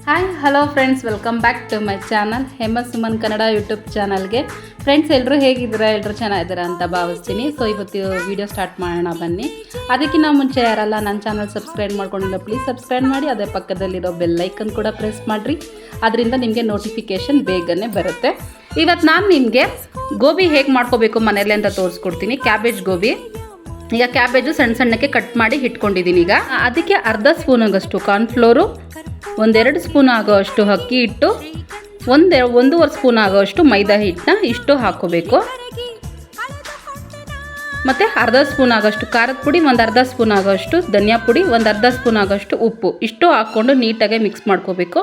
Hi hello friends, welcome back to my channel Hema Suman Kannada YouTube ಚಾನಲ್ಗೆ. Friends, ಎಲ್ಲರೂ ಹೇಗಿದ್ದೀರಾ? ಎಲ್ಲರೂ ಚೆನ್ನಾಗಿದ್ದೀರಾ ಅಂತ ಭಾವಿಸ್ತೀನಿ. ಸೊ ಇವತ್ತು ವಿಡಿಯೋ ಸ್ಟಾರ್ಟ್ ಮಾಡೋಣ ಬನ್ನಿ. ಅದಕ್ಕಿಂತ ಮುಂಚೆ ಯಾರಲ್ಲ ನನ್ನ ಚಾನಲ್ ಸಬ್ಸ್ಕ್ರೈಬ್ ಮಾಡ್ಕೊಂಡಿಲ್ಲ, ಪ್ಲೀಸ್ ಸಬ್ಸ್ಕ್ರೈಬ್ ಮಾಡಿ. ಅದೇ ಪಕ್ಕದಲ್ಲಿರೋ ಬೆಲ್ ಐಕನ್ ಕೂಡ ಪ್ರೆಸ್ ಮಾಡಿರಿ, ಅದರಿಂದ ನಿಮಗೆ ನೋಟಿಫಿಕೇಷನ್ ಬೇಗನೆ ಬರುತ್ತೆ. ಇವತ್ತು ನಾನು ನಿಮಗೆ ಗೋಬಿ ಹೇಗೆ ಮಾಡ್ಕೋಬೇಕು ಮನೇಲಿ ಅಂತ ತೋರಿಸ್ಕೊಡ್ತೀನಿ. ಕ್ಯಾಬೇಜ್ ಗೋಬಿ. ಈಗ ಕ್ಯಾಬೇಜು ಸಣ್ಣ ಸಣ್ಣಕ್ಕೆ ಕಟ್ ಮಾಡಿ ಇಟ್ಕೊಂಡಿದ್ದೀನಿ. ಈಗ ಅದಕ್ಕೆ ಅರ್ಧ ಸ್ಪೂನ್ ಆಗೋಷ್ಟು ಕಾರ್ನ್ಫ್ಲೋರು, 1-2 ಸ್ಪೂನ್ ಆಗೋಷ್ಟು ಅಕ್ಕಿ ಹಿಟ್ಟು, 1-1.5 ಸ್ಪೂನ್ ಆಗೋಷ್ಟು ಮೈದಾ ಹಿಟ್ಟನ್ನ ಇಷ್ಟು ಹಾಕ್ಕೋಬೇಕು. ಮತ್ತು ಅರ್ಧ ಸ್ಪೂನ್ ಆಗೋಷ್ಟು ಖಾರದ ಪುಡಿ, ಅರ್ಧ ಸ್ಪೂನ್ ಆಗೋಷ್ಟು ಧನಿಯಾ ಪುಡಿ, ಅರ್ಧ ಸ್ಪೂನ್ ಆಗೋಷ್ಟು ಉಪ್ಪು, ಇಷ್ಟು ಹಾಕ್ಕೊಂಡು ನೀಟಾಗಿ ಮಿಕ್ಸ್ ಮಾಡ್ಕೋಬೇಕು.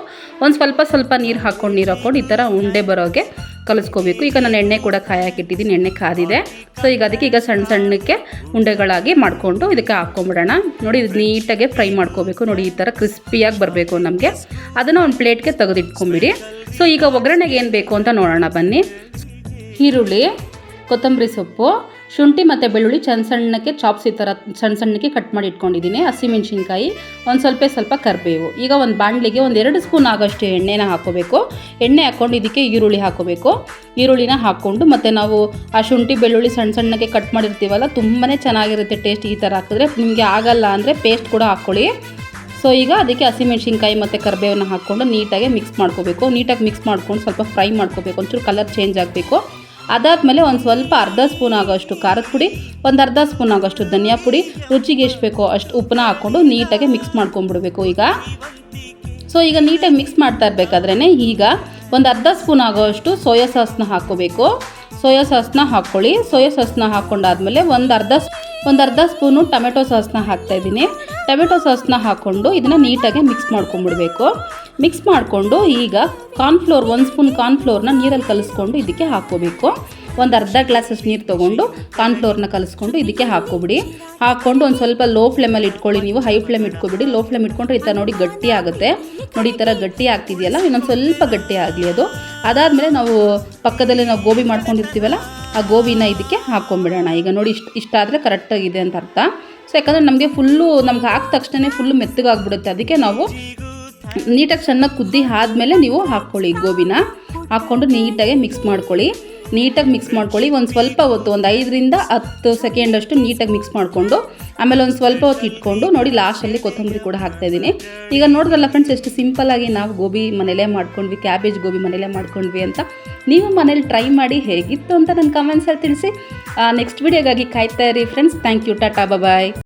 ಸ್ವಲ್ಪ ನೀರು ಹಾಕ್ಕೊಂಡು ಈ ಥರ ಉಂಡೆ ಬರೋಗೆ ಕಲಿಸ್ಕೋಬೇಕು. ಈಗ ನಾನು ಎಣ್ಣೆ ಕೂಡ ಕಾಯಕ್ಕಿಟ್ಟಿದ್ದೀನಿ, ಎಣ್ಣೆ ಕಾದಿದೆ. ಸೊ ಈಗ ಅದಕ್ಕೆ ಈಗ ಸಣ್ಣ ಸಣ್ಣಕ್ಕೆ ಉಂಡೆಗಳಾಗಿ ಮಾಡಿಕೊಂಡು ಇದಕ್ಕೆ ಹಾಕ್ಕೊಂಬಿಡೋಣ. ನೋಡಿ, ಇದು ನೀಟಾಗಿ ಫ್ರೈ ಮಾಡ್ಕೋಬೇಕು. ನೋಡಿ, ಈ ಥರ ಕ್ರಿಸ್ಪಿಯಾಗಿ ಬರಬೇಕು ನಮಗೆ. ಅದನ್ನು ಒಂದು ಪ್ಲೇಟ್ಗೆ ತೆಗೆದಿಟ್ಕೊಂಬಿಡಿ. ಸೊ ಈಗ ಒಗ್ಗರಣೆಗೆ ಏನು ಬೇಕು ಅಂತ ನೋಡೋಣ ಬನ್ನಿ. ಈರುಳ್ಳಿ, ಕೊತ್ತಂಬರಿ ಸೊಪ್ಪು, ಶುಂಠಿ ಮತ್ತು ಬೆಳ್ಳುಳ್ಳಿ ಸಣ್ಣಕ್ಕೆ ಚಾಪ್ಸ್ ಈ ಥರ ಸಣ್ಣಕ್ಕೆ ಕಟ್ ಮಾಡಿ ಇಟ್ಕೊಂಡಿದ್ದೀನಿ. ಹಸಿಮೆಣ್ಸಿನ್ಕಾಯಿ, ಸ್ವಲ್ಪ ಕರಿಬೇವು. ಈಗ ಒಂದು ಬಾಣಲಿಗೆ 1-2 ಸ್ಪೂನ್ ಆಗೋಷ್ಟು ಎಣ್ಣೆನ ಹಾಕ್ಕೋಬೇಕು. ಎಣ್ಣೆ ಹಾಕ್ಕೊಂಡು ಇದಕ್ಕೆ ಈರುಳ್ಳಿ ಹಾಕ್ಕೋಬೇಕು. ಈರುಳ್ಳಿನ ಹಾಕ್ಕೊಂಡು ಮತ್ತು ನಾವು ಆ ಶುಂಠಿ ಬೆಳ್ಳುಳ್ಳಿ ಸಣ್ಣಕ್ಕೆ ಕಟ್ ಮಾಡಿರ್ತೀವಲ್ಲ, ತುಂಬಾ ಚೆನ್ನಾಗಿರುತ್ತೆ ಟೇಸ್ಟ್. ಈ ಥರ ಹಾಕಿದ್ರೆ ನಿಮಗೆ ಆಗಲ್ಲ ಅಂದರೆ ಪೇಸ್ಟ್ ಕೂಡ ಹಾಕ್ಕೊಳ್ಳಿ. ಸೊ ಈಗ ಅದಕ್ಕೆ ಹಸಿಮೆಣ್ಸಿನ್ಕಾಯಿ ಮತ್ತು ಕರಿಬೇವನ್ನ ಹಾಕ್ಕೊಂಡು ನೀಟಾಗಿ ಮಿಕ್ಸ್ ಮಾಡ್ಕೋಬೇಕು. ನೀಟಾಗಿ ಮಿಕ್ಸ್ ಮಾಡ್ಕೊಂಡು ಸ್ವಲ್ಪ ಫ್ರೈ ಮಾಡ್ಕೋಬೇಕು. ಒಂಚೂರು ಕಲರ್ ಚೇಂಜ್ ಆಗಬೇಕು. ಅದಾದಮೇಲೆ ಅರ್ಧ ಸ್ಪೂನ್ ಆಗೋಷ್ಟು ಖಾರದ ಪುಡಿ, ಅರ್ಧ ಸ್ಪೂನ್ ಆಗೋಷ್ಟು ಧನಿಯಾ ಪುಡಿ, ರುಚಿಗೆ ಎಷ್ಟು ಬೇಕೋ ಅಷ್ಟು ಉಪ್ಪನ್ನ ಹಾಕ್ಕೊಂಡು ನೀಟಾಗಿ ಮಿಕ್ಸ್ ಮಾಡ್ಕೊಂಡ್ಬಿಡ್ಬೇಕು. ಸೊ ಈಗ ನೀಟಾಗಿ ಮಿಕ್ಸ್ ಮಾಡ್ತಾ ಇರಬೇಕಾದ್ರೇ ಈಗ ಅರ್ಧ ಸ್ಪೂನ್ ಆಗೋಷ್ಟು ಸೋಯಾ ಸಾಸ್ನ ಹಾಕ್ಕೋಬೇಕು. ಸೋಯಾ ಸಾಸ್ನ ಹಾಕ್ಕೊಳ್ಳಿ. ಸೋಯಾ ಸಾಸ್ನ ಹಾಕ್ಕೊಂಡಾದ್ಮೇಲೆ ಅರ್ಧ ಸ್ಪೂನು ಟೊಮೆಟೊ ಸಾಸ್ನ ಹಾಕ್ತಾಯಿದ್ದೀನಿ. ಟೊಮೆಟೊ ಸಾಸ್ನ ಹಾಕ್ಕೊಂಡು ಇದನ್ನು ನೀಟಾಗಿ ಮಿಕ್ಸ್ ಮಾಡ್ಕೊಂಡ್ಬಿಡ್ಬೇಕು. ಮಿಕ್ಸ್ ಮಾಡಿಕೊಂಡು ಈಗ ಕಾರ್ನ್ಫ್ಲೋರ್ 1 ಸ್ಪೂನ್ ಕಾರ್ನ್ಫ್ಲೋರ್ನ ನೀರಲ್ಲಿ ಕಲಿಸ್ಕೊಂಡು ಇದಕ್ಕೆ ಹಾಕ್ಕೋಬೇಕು. ಅರ್ಧ ಗ್ಲಾಸಷ್ಟು ನೀರು ತೊಗೊಂಡು ಕಾರ್ನ್ಫ್ಲೋರ್ನ ಕಲಿಸ್ಕೊಂಡು ಇದಕ್ಕೆ ಹಾಕ್ಕೊಬಿಡಿ. ಹಾಕ್ಕೊಂಡು ಒಂದು ಸ್ವಲ್ಪ ಲೋ ಫ್ಲೇಮಲ್ಲಿ ಇಟ್ಕೊಳ್ಳಿ. ನೀವು ಹೈ ಫ್ಲೇಮ್ ಇಟ್ಕೊಬಿಡಿ. ಲೋ ಫ್ಲೇಮ್ ಇಟ್ಕೊಂಡ್ರೆ ಈ ಥರ ನೋಡಿ ಗಟ್ಟಿ ಆಗುತ್ತೆ. ನೋಡಿ, ಈ ಥರ ಗಟ್ಟಿ ಆಗ್ತಿದೆಯಲ್ಲ, ಇನ್ನೊಂದು ಸ್ವಲ್ಪ ಗಟ್ಟಿ ಆಗಲಿ ಅದು. ಅದಾದಮೇಲೆ ನಾವು ಪಕ್ಕದಲ್ಲಿ ಗೋಬಿ ಮಾಡ್ಕೊಂಡಿರ್ತೀವಲ್ಲ, ಆ ಗೋಬಿನ ಇದಕ್ಕೆ ಹಾಕ್ಕೊಂಬಿಡೋಣ. ಈಗ ನೋಡಿ, ಇಷ್ಟಾದರೆ ಕರೆಕ್ಟಾಗಿದೆ ಅಂತ ಅರ್ಥ. ಸೊ ಯಾಕಂದರೆ ನಮಗೆ ನಮ್ಗೆ ಹಾಕಿದ ತಕ್ಷಣ ಫುಲ್ಲು ಮೆತ್ತಗಾಗ್ಬಿಡುತ್ತೆ. ಅದಕ್ಕೆ ನಾವು ನೀಟಾಗಿ ಚೆನ್ನಾಗಿ ಕುದ್ದಿ ಆದಮೇಲೆ ನೀವು ಹಾಕ್ಕೊಳ್ಳಿ. ಗೋಬಿನ ಹಾಕ್ಕೊಂಡು ನೀಟಾಗಿ ಮಿಕ್ಸ್ ಮಾಡ್ಕೊಳ್ಳಿ. ಒಂದು ಸ್ವಲ್ಪ ಹೊತ್ತು, 5-10 ಸೆಕೆಂಡಷ್ಟು ನೀಟಾಗಿ ಮಿಕ್ಸ್ ಮಾಡಿಕೊಂಡು ಆಮೇಲೆ ಒಂದು ಸ್ವಲ್ಪ ಹೊತ್ತು ಇಟ್ಕೊಂಡು ನೋಡಿ, ಲಾಸ್ಟಲ್ಲಿ ಕೊತ್ತಂಬರಿ ಕೂಡ ಹಾಕ್ತಾಯಿದ್ದೀನಿ. ಈಗ ನೋಡಿದ್ರಲ್ಲ ಫ್ರೆಂಡ್ಸ್, ಎಷ್ಟು ಸಿಂಪಲ್ಲಾಗಿ ನಾವು ಗೋಬಿ ಮನೇಲೇ ಮಾಡ್ಕೊಂಡ್ವಿ, ಕ್ಯಾಬೇಜ್ ಗೋಬಿ ಮನೇಲೇ ಮಾಡ್ಕೊಂಡ್ವಿ ಅಂತ. ನೀವು ಮನೇಲಿ ಟ್ರೈ ಮಾಡಿ ಹೇಗಿತ್ತು ಅಂತ ನನ್ನ ಕಮೆಂಟ್ಸಲ್ಲಿ ತಿಳಿಸಿ. ನೆಕ್ಸ್ಟ್ ವಿಡಿಯೋಗಾಗಿ ಕಾಯ್ತಾ ಇರಿ ಫ್ರೆಂಡ್ಸ್. Thank you. ಟಾಟಾ, ಬಾಯ್.